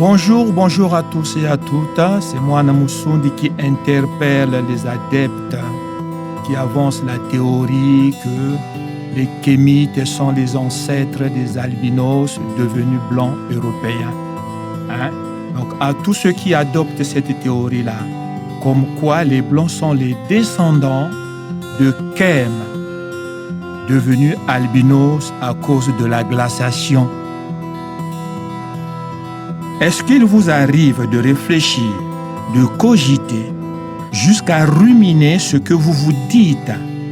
Bonjour à tous et à toutes. C'est moi, Namusundi, qui interpelle les adeptes qui avancent la théorie que les Kémites sont les ancêtres des albinos devenus blancs européens. Donc, à tous ceux qui adoptent cette théorie-là, comme quoi les blancs sont les descendants de Kém, devenus albinos à cause de la glaciation. Est-ce qu'il vous arrive de réfléchir, de cogiter, jusqu'à ruminer ce que vous vous dites,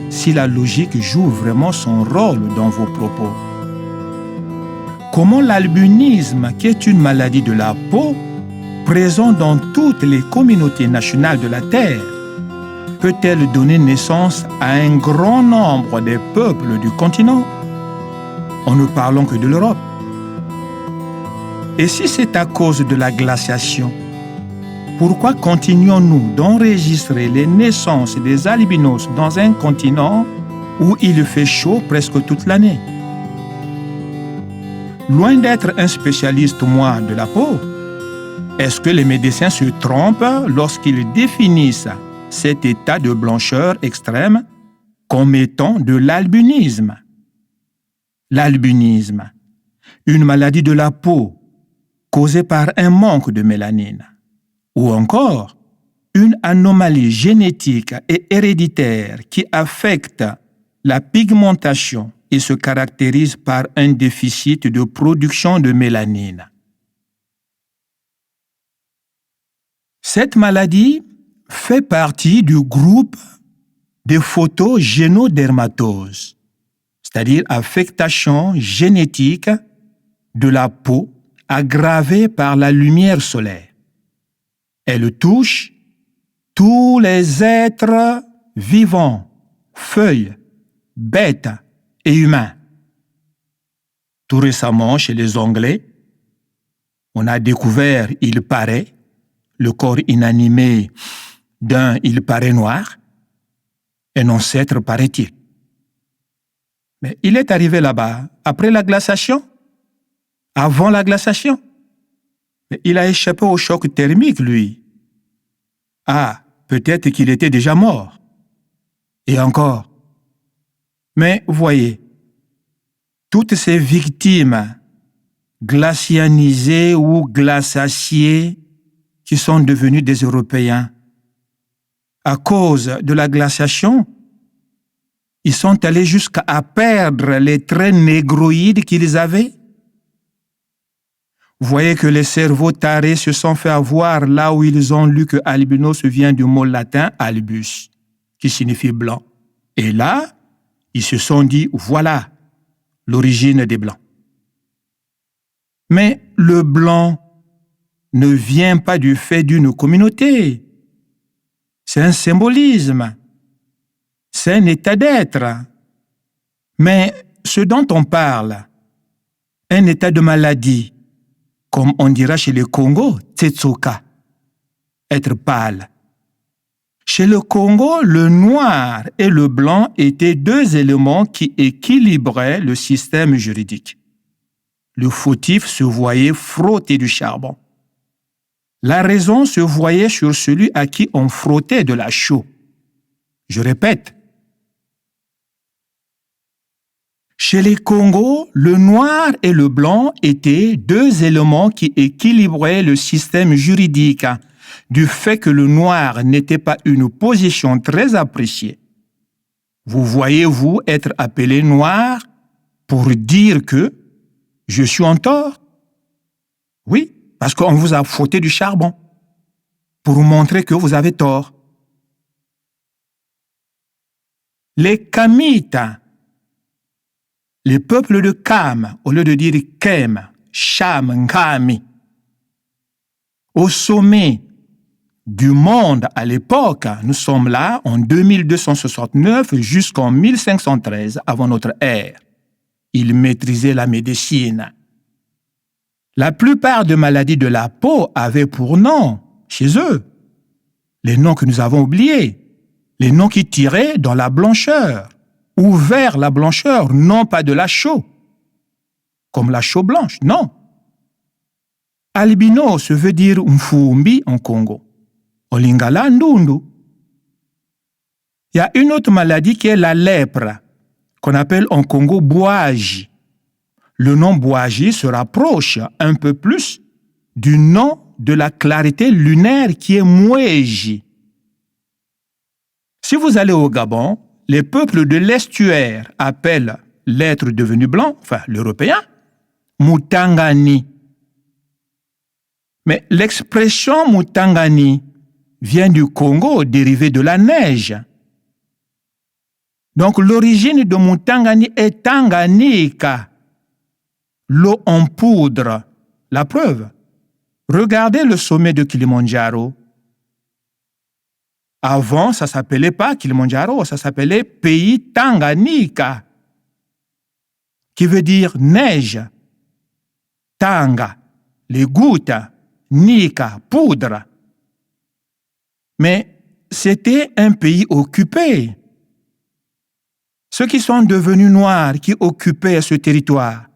si la logique joue vraiment son rôle dans vos propos? Comment l'albinisme, qui est une maladie de la peau, présente dans toutes les communautés nationales de la Terre, peut-elle donner naissance à un grand nombre des peuples du continent, en ne parlant que de l'Europe? Et si c'est à cause de la glaciation, pourquoi continuons-nous d'enregistrer les naissances des albinos dans un continent où il fait chaud presque toute l'année? Loin d'être un spécialiste, moi, de la peau, est-ce que les médecins se trompent lorsqu'ils définissent cet état de blancheur extrême comme étant de l'albinisme? L'albinisme, une maladie de la peau causée par un manque de mélanine, ou encore une anomalie génétique et héréditaire qui affecte la pigmentation et se caractérise par un déficit de production de mélanine. Cette maladie fait partie du groupe des photogénodermatoses, c'est-à-dire affectation génétique de la peau aggravée par la lumière solaire. Elle touche tous les êtres vivants, feuilles, bêtes et humains. Tout récemment, chez les Anglais, on a découvert, il paraît, le corps inanimé d'un il paraît noir, un ancêtre paraît-il. Mais il est arrivé là-bas après la glaciation, avant la glaciation. Mais il a échappé au choc thermique, lui. Ah, peut-être qu'il était déjà mort. Et encore. Mais voyez, toutes ces victimes glacianisées ou glaciaciées qui sont devenues des Européens, à cause de la glaciation, ils sont allés jusqu'à perdre les traits négroïdes qu'ils avaient. Vous voyez que les cerveaux tarés se sont fait avoir là où ils ont lu que albinos vient du mot latin albus, qui signifie blanc. Et là, ils se sont dit, voilà l'origine des blancs. Mais le blanc ne vient pas du fait d'une communauté. C'est un symbolisme. C'est un état d'être. Mais ce dont on parle, un état de maladie, comme on dira chez les Congo, tsetsuka, être pâle. Chez le Congo, le noir et le blanc étaient deux éléments qui équilibraient le système juridique. Le fautif se voyait frotter du charbon. La raison se voyait sur celui à qui on frottait de la chaux. Je répète. Chez les Congos, le noir et le blanc étaient deux éléments qui équilibraient le système juridique, du fait que le noir n'était pas une position très appréciée. Vous voyez-vous être appelé noir pour dire que je suis en tort? Oui, parce qu'on vous a frotté du charbon, pour montrer que vous avez tort. Les Kamites, les peuples de Kam, au lieu de dire Kem, Cham, Nkami, au sommet du monde à l'époque, nous sommes là en 2269 jusqu'en 1513 avant notre ère. Ils maîtrisaient la médecine. La plupart des maladies de la peau avaient pour nom, chez eux, les noms que nous avons oubliés, les noms qui tiraient dans la blancheur, ou vers la blancheur, non pas de la chaux, comme la chaux blanche, non. Albinos veut dire mfumbi en Congo. En lingala ndundu. Il y a une autre maladie qui est la lèpre, qu'on appelle en Congo boagi. Le nom boagi se rapproche un peu plus du nom de la clarté lunaire qui est moueji. Si vous allez au Gabon, les peuples de l'estuaire appellent l'être devenu blanc, enfin l'européen, Mutangani. Mais l'expression Mutangani vient du Congo, dérivé de la neige. Donc l'origine de Mutangani est Tanganyika, l'eau en poudre. La preuve, regardez le sommet de Kilimandjaro. Avant, ça ne s'appelait pas Kilimandjaro, ça s'appelait Pays Tanganyika, qui veut dire neige. Tanga, les gouttes, Nika, poudre. Mais c'était un pays occupé. Ceux qui sont devenus noirs, qui occupaient ce territoire,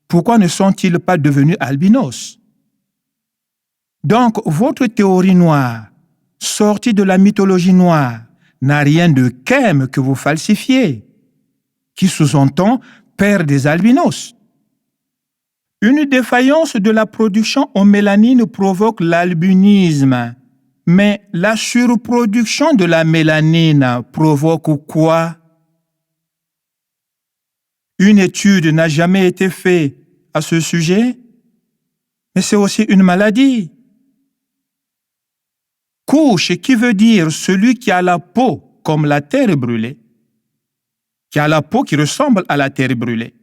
pourquoi ne sont-ils pas devenus albinos? Donc, votre théorie noire, sortie de la mythologie noire, n'a rien de qu'aime que vous falsifiez, qui sous-entend père des albinos. Une défaillance de la production en mélanine provoque l'albinisme. Mais la surproduction de la mélanine provoque quoi? Une étude n'a jamais été faite à ce sujet, mais c'est aussi une maladie. Couche, qui veut dire celui qui a la peau comme la terre brûlée, qui a la peau qui ressemble à la terre brûlée.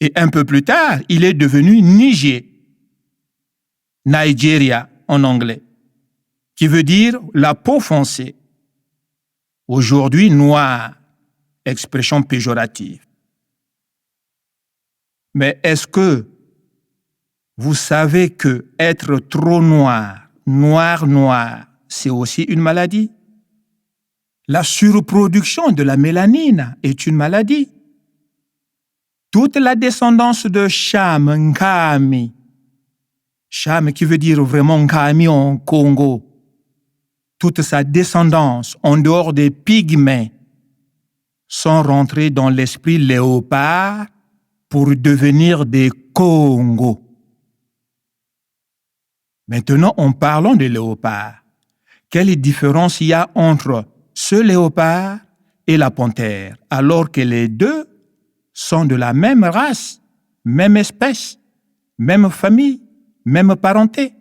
Et un peu plus tard, il est devenu Niger, Nigeria en anglais, qui veut dire la peau foncée. Aujourd'hui, noir, expression péjorative. Mais est-ce que vous savez que être trop noir, noir, c'est aussi une maladie? La surproduction de la mélanine est une maladie. Toute la descendance de Cham, Nkami, Cham qui veut dire vraiment Nkami en Congo, toute sa descendance, en dehors des pygmées, sont rentrés dans l'esprit léopard pour devenir des Congos. Maintenant, en parlant de léopard, quelle différence il y a entre ce léopard et la panthère, alors que les deux sont de la même race, même espèce, même famille, même parenté?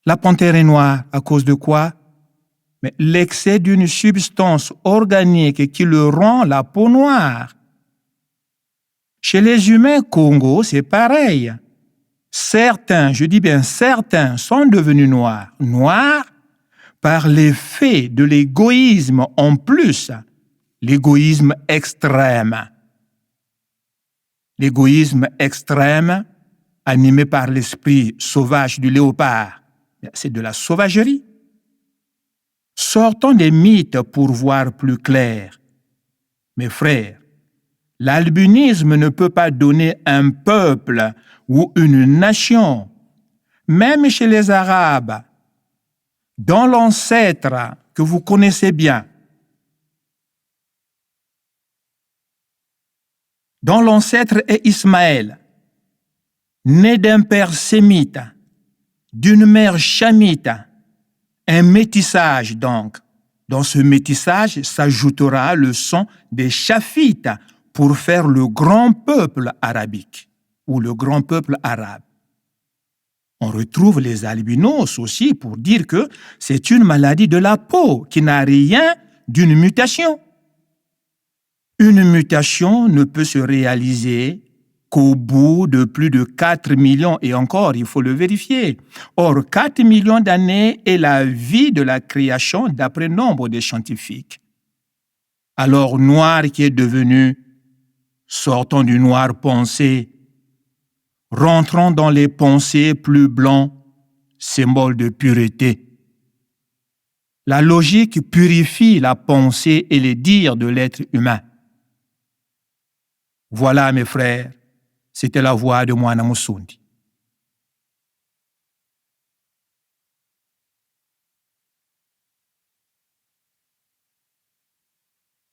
La panthère est noire à cause de quoi? Mais l'excès d'une substance organique qui le rend la peau noire. Chez les humains Congo, c'est pareil. Certains, je dis bien certains, sont devenus noirs. Noirs par l'effet de l'égoïsme en plus, l'égoïsme extrême. L'égoïsme extrême, animé par l'esprit sauvage du léopard, c'est de la sauvagerie. Sortons des mythes pour voir plus clair. Mes frères, l'albinisme ne peut pas donner un peuple ou une nation. Même chez les Arabes, dont l'ancêtre que vous connaissez bien, dont l'ancêtre est Ismaël, né d'un père sémite, d'une mère chamite, un métissage donc. Dans ce métissage s'ajoutera le sang des Chafites pour faire le grand peuple arabique ou le grand peuple arabe. On retrouve les albinos aussi pour dire que c'est une maladie de la peau qui n'a rien d'une mutation. Une mutation ne peut se réaliser qu'au bout de plus de 4 millions, et encore, il faut le vérifier. Or, 4 millions d'années est la vie de la création d'après nombre de scientifiques. Alors, noir qui est devenu, sortons du noir pensée, rentrons dans les pensées plus blancs, symbole de pureté. La logique purifie la pensée et les dires de l'être humain. Voilà, mes frères, c'était la voix de Mwana Musundi.